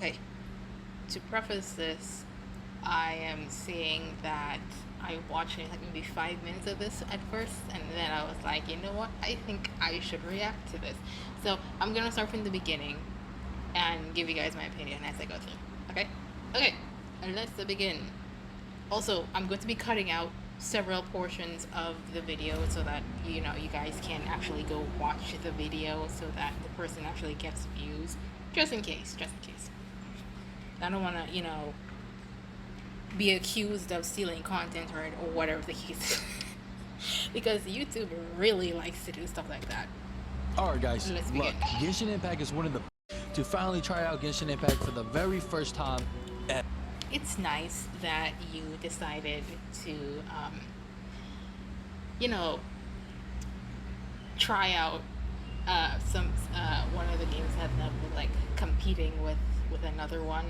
Okay, to preface this, I am saying that I watched like maybe 5 minutes of this at first, and then I was like, you know what? I think I should react to this. So I'm gonna start from the beginning and give you guys my opinion as I go through. Okay? Okay, and let's begin. Also, I'm going to be cutting out several portions of the video so that you guys can actually go watch the video so that the person actually gets views, just in case. I don't want to be accused of stealing content or whatever the case because YouTube really likes to do stuff like that. Alright guys, Let's look, begin. Genshin Impact is one of the to finally try out Genshin Impact for the very first time. It's nice that you decided to try out some one of the games that were like competing with another one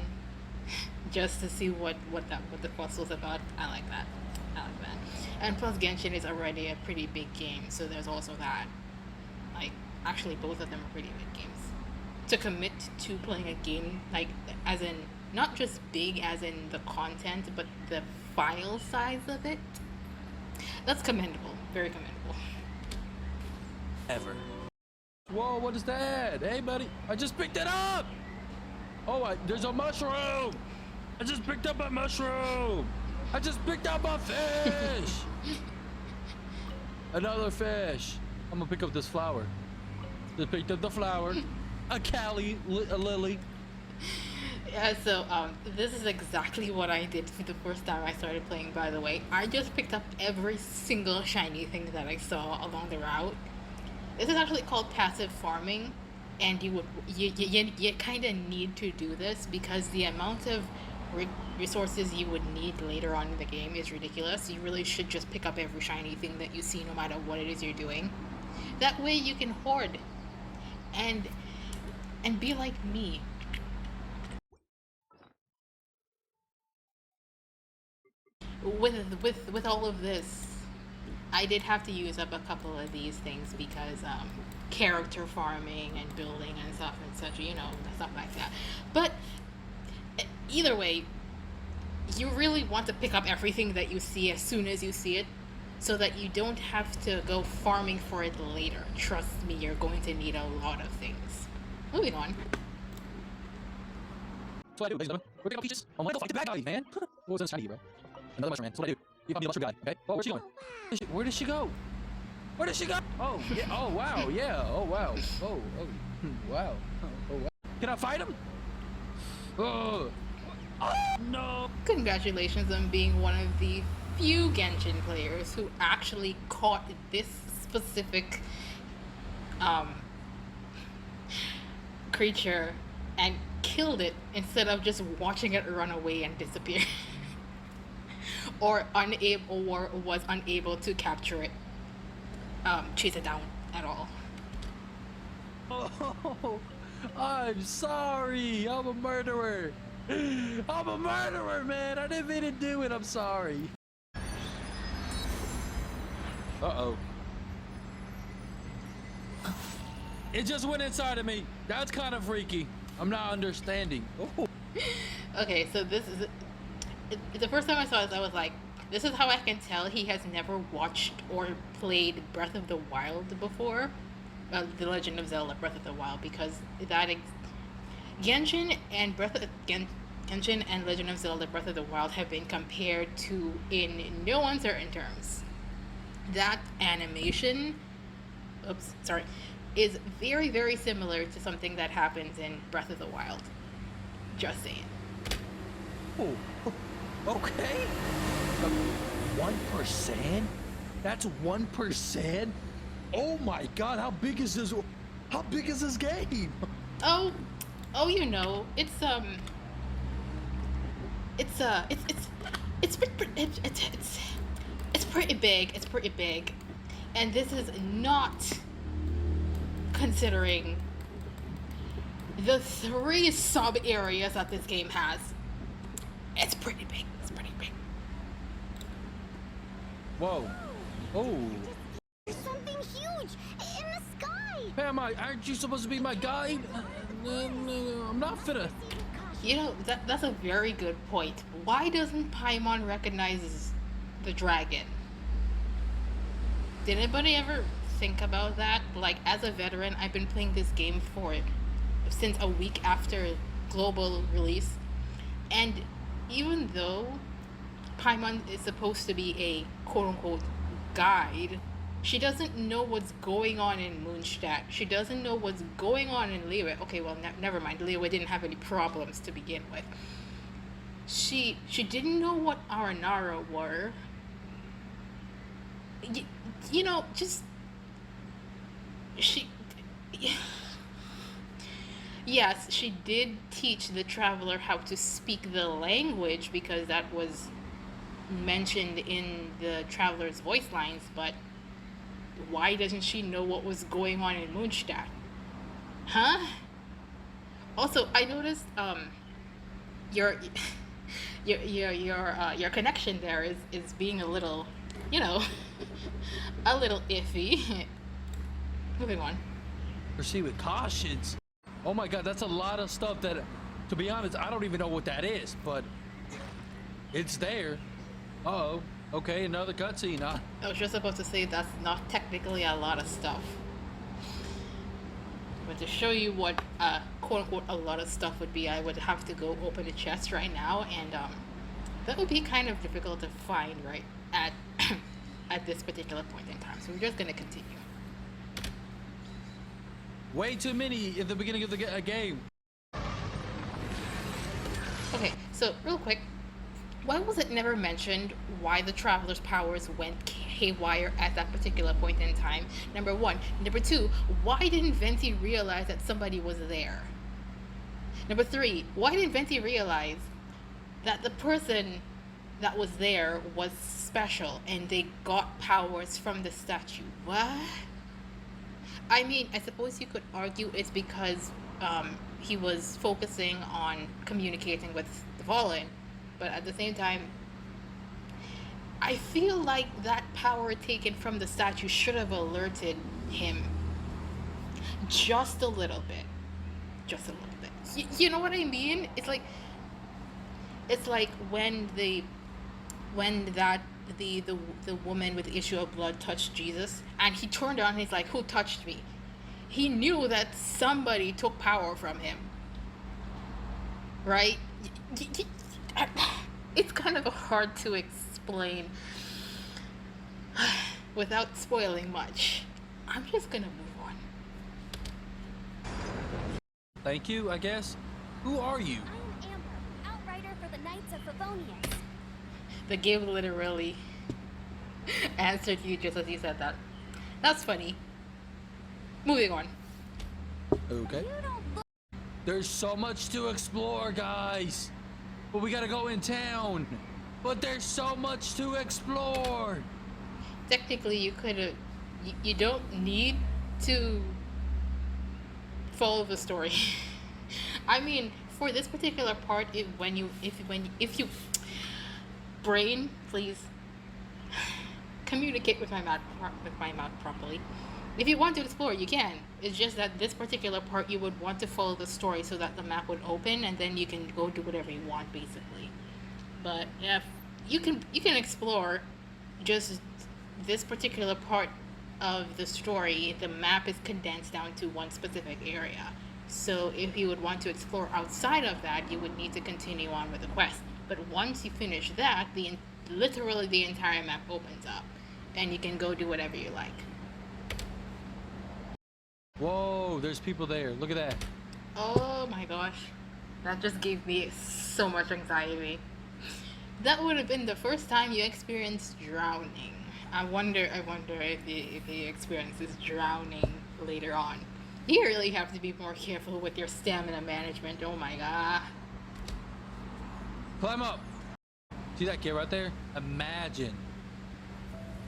just to see what the fuss was about. I like that. And plus Genshin is already a pretty big game, so there's also that. Like, actually both of them are pretty big games. To commit to playing a game, like, as in not just big as in the content, but the file size of it, that's commendable. Very commendable. Ever. Whoa, what is that? Hey buddy, I just picked it up! Oh, there's a mushroom! I just picked up a mushroom! I just picked up a fish! Another fish. I'm gonna pick up this flower. Just picked up the flower. A lily. Yeah, so this is exactly what I did for the first time I started playing, by the way. I just picked up every single shiny thing that I saw along the route. This is actually called passive farming, and you kind of need to do this because the amount of resources you would need later on in the game is ridiculous. You really should just pick up every shiny thing that you see, no matter what it is you're doing. That way you can hoard and be like me. With all of this, I did have to use up a couple of these things because character farming and building and stuff and such, stuff like that. But either way, you really want to pick up everything that you see as soon as you see it, so that you don't have to go farming for it later. Trust me, you're going to need a lot of things. Moving on. That's what I do, ladies and gentlemen. We're picking up peaches. I'm gonna go fight the bad guy, man. What was in shiny, bro? Another mushroom, man. That's what I do. You call me the mushroom guy, okay? Oh, where's she going? Where did she go? Where did she go? Oh, yeah. Oh, wow. Yeah. Oh, wow. Oh, wow. Oh, wow. Can I fight him? Oh, no. Congratulations on being one of the few Genshin players who actually caught this specific creature and killed it instead of just watching it run away and disappear. or was unable to capture it, chase it down at all. Oh, I'm sorry. I'm a murderer. I'm a murderer, man. I didn't mean to do it. I'm sorry. Uh-oh. It just went inside of me. That's kind of freaky. I'm not understanding. Oh. Okay, so this is the first time I saw this, I was like, this is how I can tell he has never watched or played Breath of the Wild before. The Legend of Zelda Breath of the Wild, because Genshin and Genshin and Legend of Zelda Breath of the Wild have been compared to in no uncertain terms. That animation, is very, very similar to something that happens in Breath of the Wild. Just saying. Oh, okay. 1%? That's 1%? Oh my God! How big is this? How big is this game? Oh, it's pretty big. It's pretty big, and this is not considering the 3 sub areas that this game has. It's pretty big. Whoa! Oh! There's something huge in the sky. Hey, aren't you supposed to be my guide? No, I'm not finna. You know, that's a very good point. Why doesn't Paimon recognize the dragon? Did anybody ever think about that? Like, as a veteran, I've been playing this game for since a week after global release, and even though Paimon is supposed to be a quote unquote guide, she doesn't know what's going on in Moonstadt. She doesn't know what's going on in Liyue. Okay, well, never mind. Liyue didn't have any problems to begin with. She didn't know what Aranara were. You know, just she. Yes, she did teach the traveler how to speak the language because that was mentioned in the traveler's voice lines, but why doesn't she know what was going on in Moonstadt? Huh? Also, I noticed your your connection there is being a little, you know, a little iffy. Moving on. Proceed with cautions. Oh my god, that's a lot of stuff that, to be honest, I don't even know what that is, but it's there. Uh-oh. Okay, another cutscene. I was just supposed to say that's not technically a lot of stuff. But to show you what quote unquote a lot of stuff would be, I would have to go open a chest right now, and that would be kind of difficult to find right at at this particular point in time. So we're just gonna continue. Way too many at the beginning of the game. Okay, so real quick, why was it never mentioned why the traveler's powers went haywire at that particular point in time? Number one. Number two, why didn't Venti realize that somebody was there? Number three, why didn't Venti realize that the person that was there was special and they got powers from the statue? What? I mean, I suppose you could argue it's because he was focusing on communicating with the Fallen, but at the same time, I feel like that power taken from the statue should have alerted him just a little bit. Just a little bit. You know what I mean? It's like when the woman with the issue of blood touched Jesus, and he turned around and he's like, "Who touched me?" He knew that somebody took power from him, right? It's kind of hard to explain without spoiling much. I'm just gonna move on. Thank you, I guess. Who are you? I am Amber, outrider for the Knights of Favonius. The game literally answered you just as you said that. That's funny. Moving on. Okay. You don't look There's so much to explore, guys. But we gotta go in town. But there's so much to explore. Technically, you could have. You don't need to follow the story. I mean, for this particular part, if you brain, please communicate with my mouth properly. If you want to explore, you can. It's just that this particular part, you would want to follow the story so that the map would open, and then you can go do whatever you want, basically. But yeah, you can explore just this particular part of the story. The map is condensed down to one specific area. So if you would want to explore outside of that, you would need to continue on with the quest. But once you finish that, literally the entire map opens up, and you can go do whatever you like. Whoa, there's people there. Look at that. Oh my gosh, that just gave me so much anxiety. That would have been the first time you experienced drowning. I wonder if he experiences drowning later on. You really have to be more careful with your stamina management. Oh my god. Climb up. See that kid right there? Imagine.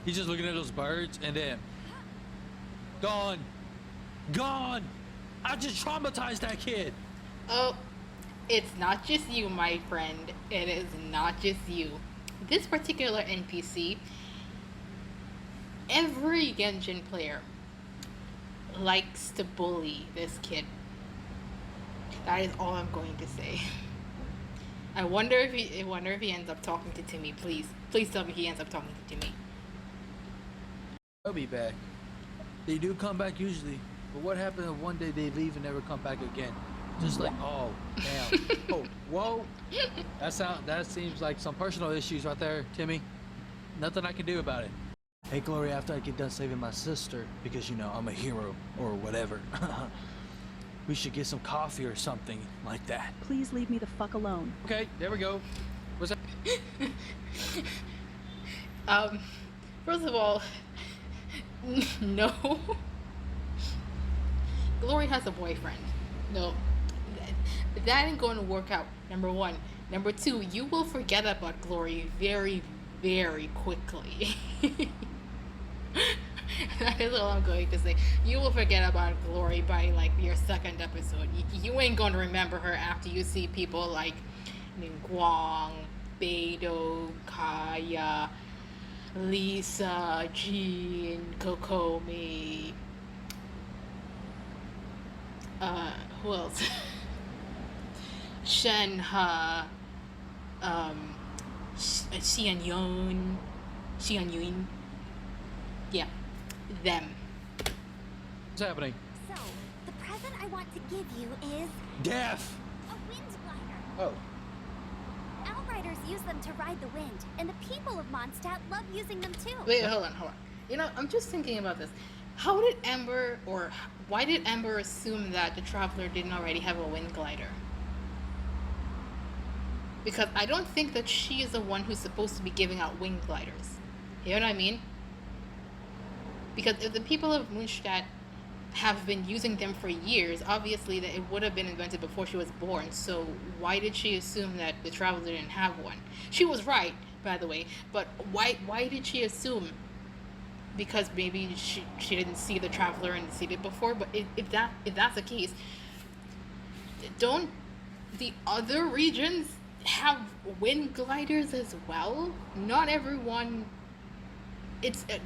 He's just looking at those birds and then gone. Gone. I just traumatized that kid. Oh, it's not just you, my friend. It is not just you. This particular NPC, every Genshin player likes to bully this kid. That is all I'm going to say. I wonder if he ends up talking to Timmy. Please tell me he ends up talking to Timmy. They'll be back. They do come back usually, but what happens if one day they leave and never come back again? Just like, oh, damn. Oh, whoa. That seems like some personal issues right there, Timmy. Nothing I can do about it. Hey, Glory, after I get done saving my sister, because, you know, I'm a hero, or whatever, we should get some coffee or something like that. Please leave me the fuck alone. Okay, there we go. What's that? First of all, no. Glory has a boyfriend. No. That ain't going to work out, number one. Number two, you will forget about Glory very, very quickly. That is all I'm going to say. You will forget about Glory by, like, your second episode. You ain't going to remember her after you see people like Ningguang, Beidou, Kaya, Lisa, Jean, Kokomi. Who else? Shenhe, Xian Yun. Yeah, them. What's happening? So, the present I want to give you is Death! a wind glider. Oh. Outriders use them to ride the wind, and the people of Mondstadt love using them too. Wait, hold on. You know, I'm just thinking about this. How did Amber, or why did Amber assume that the Traveler didn't already have a wind glider? Because I don't think that she is the one who's supposed to be giving out wind gliders. You know what I mean? Because if the people of Mondstadt have been using them for years, obviously that it would have been invented before she was born. So why did she assume that the Traveler didn't have one? She was right, by the way, but why did she assume? Because maybe she didn't see the Traveler and see it before. But if that's the case, don't the other regions have wind gliders as well? Not everyone.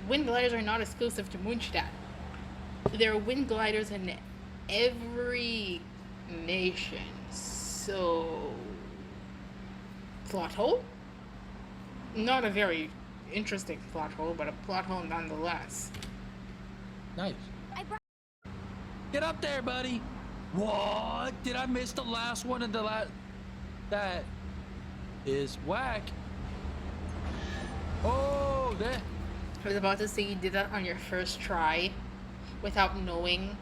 Wind gliders are not exclusive to Mondstadt. There are wind gliders in every nation. So, plot hole? Not a very interesting plot hole, but a plot hole nonetheless. Nice. I brought Get up there, buddy. What? Did I miss the last one in the last? That is whack. Oh, that. I was about to say you did that on your first try without knowing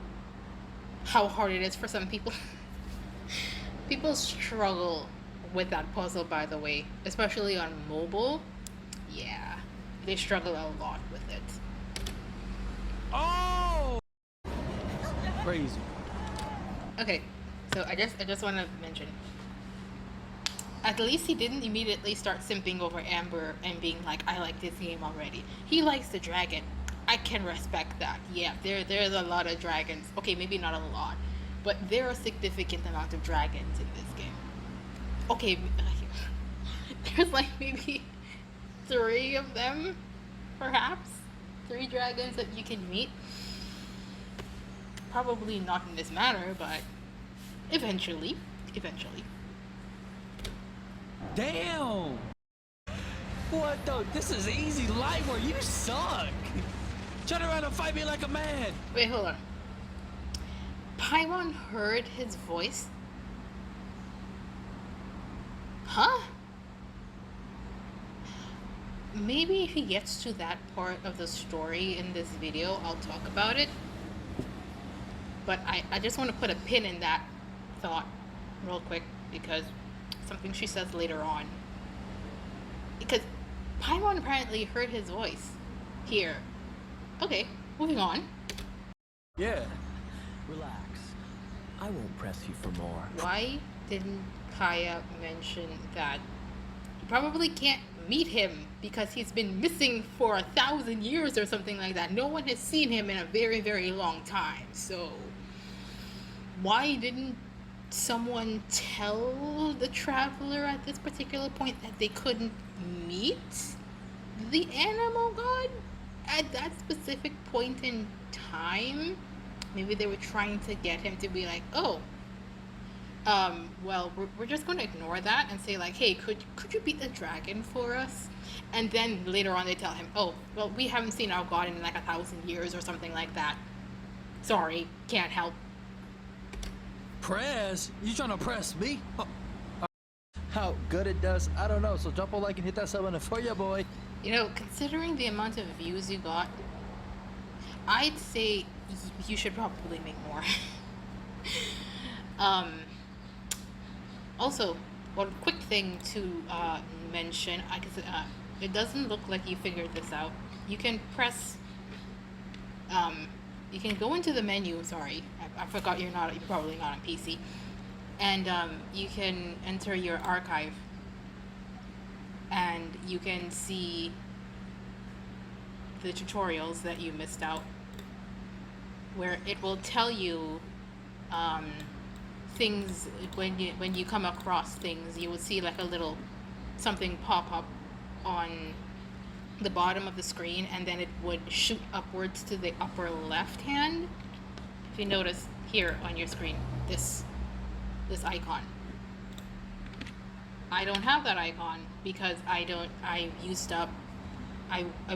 how hard it is for some people. People struggle with that puzzle, by the way, especially on mobile. Yeah, they struggle a lot with it. Oh! Crazy. Okay, so I just want to mention, at least he didn't immediately start simping over Amber and being like, I like this game already. He likes the dragon. I can respect that. Yeah, there's a lot of dragons. Okay, maybe not a lot, but there are a significant amount of dragons in this game. Okay, there's like maybe 3 of them, perhaps. 3 dragons that you can meet. Probably not in this manner, but eventually. Damn! What the? This is easy light where you suck! Turn around and fight me like a man! Wait, hold on. Paimon heard his voice? Huh? Maybe if he gets to that part of the story in this video, I'll talk about it. But I just want to put a pin in that thought real quick, because something she says later on. Because Paimon apparently heard his voice here. Okay, moving on. Yeah. Relax. I won't press you for more. Why didn't Kaya mention that you probably can't meet him because he's been missing for 1,000 years or something like that? No one has seen him in a very, very long time. So why didn't someone tell the Traveler at this particular point that they couldn't meet the animal god at that specific point in time? Maybe they were trying to get him to be like, oh, Well, we're just going to ignore that and say like, hey, could you beat the dragon for us? And then later on they tell him, oh, well, we haven't seen our god in like 1,000 years or something like that. Sorry, can't help. Press? You trying to press me? How good it does, I don't know. So drop a like and hit that sub button for ya, boy. You know, considering the amount of views you got, I'd say you should probably make more. um, Also, one quick thing to mention, I guess it doesn't look like you figured this out. You can press, you can go into the menu. Sorry, I forgot you're probably not on PC, and you can enter your archive, and you can see the tutorials that you missed out, where it will tell you things when you come across things. You will see like a little something pop up on the bottom of the screen, and then it would shoot upwards to the upper left hand. If you notice here on your screen, this icon. I don't have that icon because I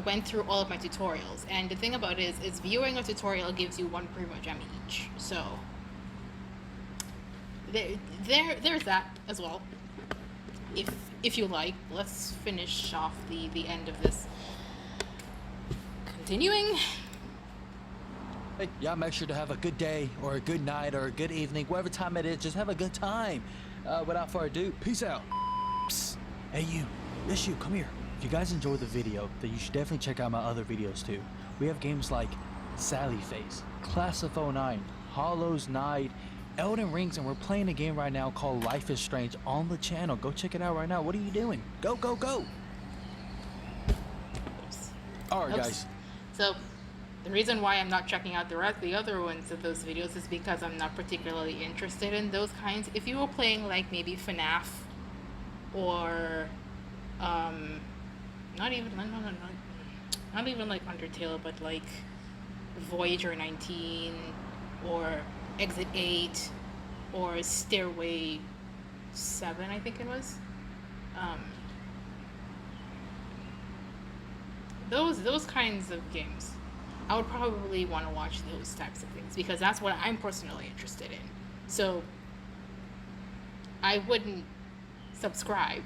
went through all of my tutorials, and the thing about it is viewing a tutorial gives you 1 primo gem each. So there's that as well. If you like, let's finish off the end of this. Continuing. Hey, y'all make sure to have a good day or a good night or a good evening, whatever time it is. Just have a good time. Without further ado, peace out. Psst. Hey you, yes you, come here. If you guys enjoyed the video, then you should definitely check out my other videos too. We have games like Sally Face, Class of 09, Hollows Knight, Elden Rings, and we're playing a game right now called Life is Strange on the channel. Go check it out right now. What are you doing? Go, go, go. Oops. Alright Oops. guys. So the reason why I'm not checking out the other ones of those videos is because I'm not particularly interested in those kinds. If you were playing like maybe FNAF or not even like Undertale, but like Voyager 19 or Exit 8 or Stairway 7, I think it was. Those kinds of games, I would probably want to watch those types of things because that's what I'm personally interested in. So I wouldn't subscribe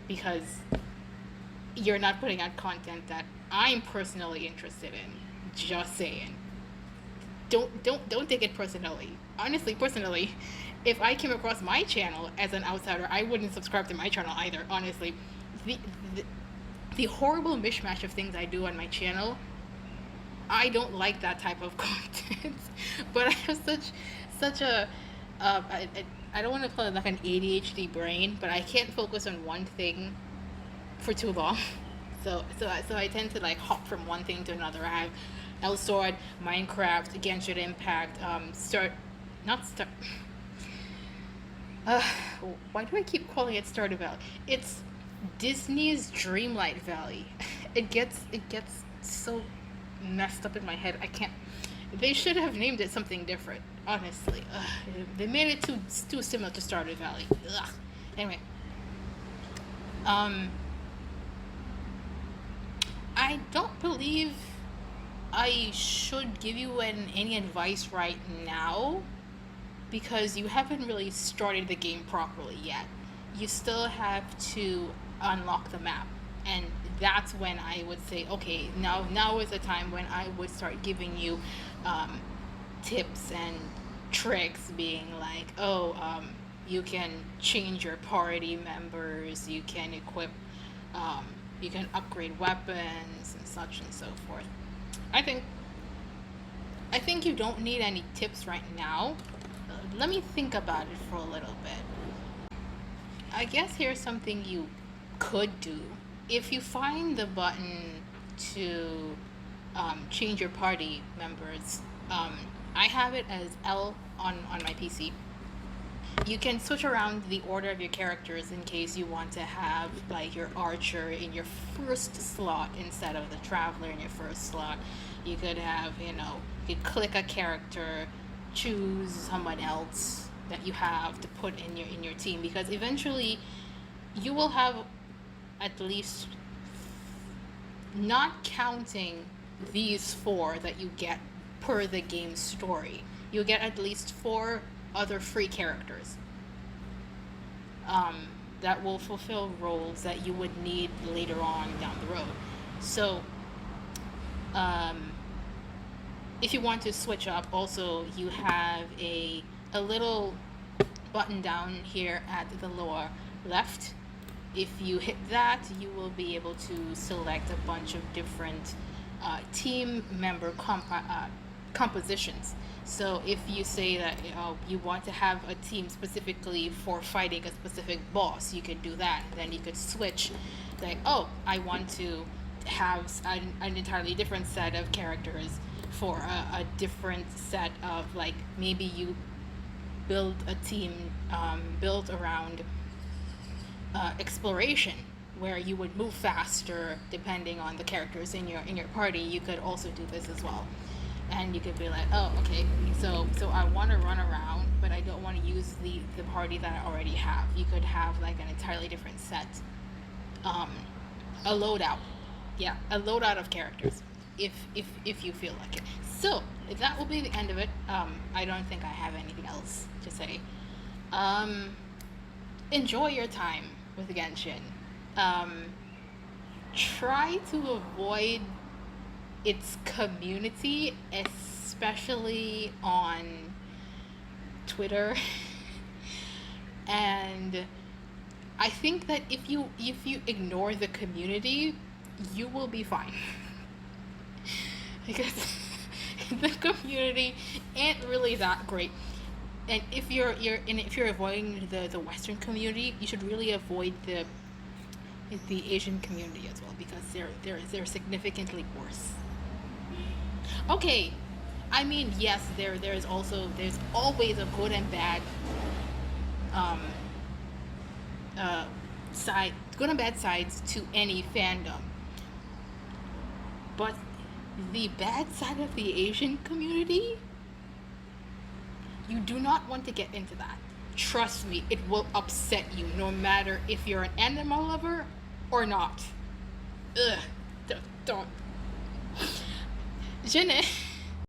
because you're not putting out content that I'm personally interested in. Just saying. Don't take it personally. Honestly, personally, if I came across my channel as an outsider, I wouldn't subscribe to my channel either. Honestly, the horrible mishmash of things I do on my channel, I don't like that type of content. But I have such a I don't want to call it like an ADHD brain, but I can't focus on one thing for too long. So I tend to like hop from one thing to another. I have Elsword, Minecraft, Genshin Impact, why do I keep calling it Stardew Valley? It's Disney's Dreamlight Valley. It gets so messed up in my head. I can't. They should have named it something different. Honestly, they made it too similar to Stardew Valley. Ugh. Anyway, I don't believe I should give you any advice right now because you haven't really started the game properly yet. You still have to unlock the map, and that's when I would say, okay, now is the time when I would start giving you tips and tricks, being like, you can change your party members, you can equip, you can upgrade weapons and such and so forth. I think you don't need any tips right now. Let me think about it for a little bit. I guess here's something you could do. If you find the button to change your party members, I have it as L on my PC. You can switch around the order of your characters in case you want to have like your archer in your first slot instead of the traveler in your first slot. You could have, you could click a character, choose someone else that you have to put in your team, because eventually you will have at least, not counting these 4 that you get per the game's story, you get at least 4 other free characters that will fulfill roles that you would need later on down the road. So if you want to switch up, also you have a little button down here at the lower left. If you hit that, you will be able to select a bunch of different team member compositions. So if you say that you want to have a team specifically for fighting a specific boss, you could do that. Then you could switch, like, oh, I want to have an entirely different set of characters for a different set of, like, maybe you build a team built around exploration, where you would move faster depending on the characters in your party. You could also do this as well. And you could be like, oh, okay, so I want to run around, but I don't want to use the party that I already have. You could have like an entirely different set, a loadout, a loadout of characters, if you feel like it. So that will be the end of it. I don't think I have anything else to say. Enjoy your time with Genshin. Try to avoid its community, especially on Twitter. And I think that if you ignore the community, you will be fine. Because the community ain't really that great. And if you're avoiding the Western community, you should really avoid the Asian community as well, because they're significantly worse. Okay, I mean, yes, there's always a good and bad sides to any fandom. But the bad side of the Asian community, you do not want to get into that. Trust me, it will upset you, no matter if you're an anime lover or not. Ugh, don't. Je n'ai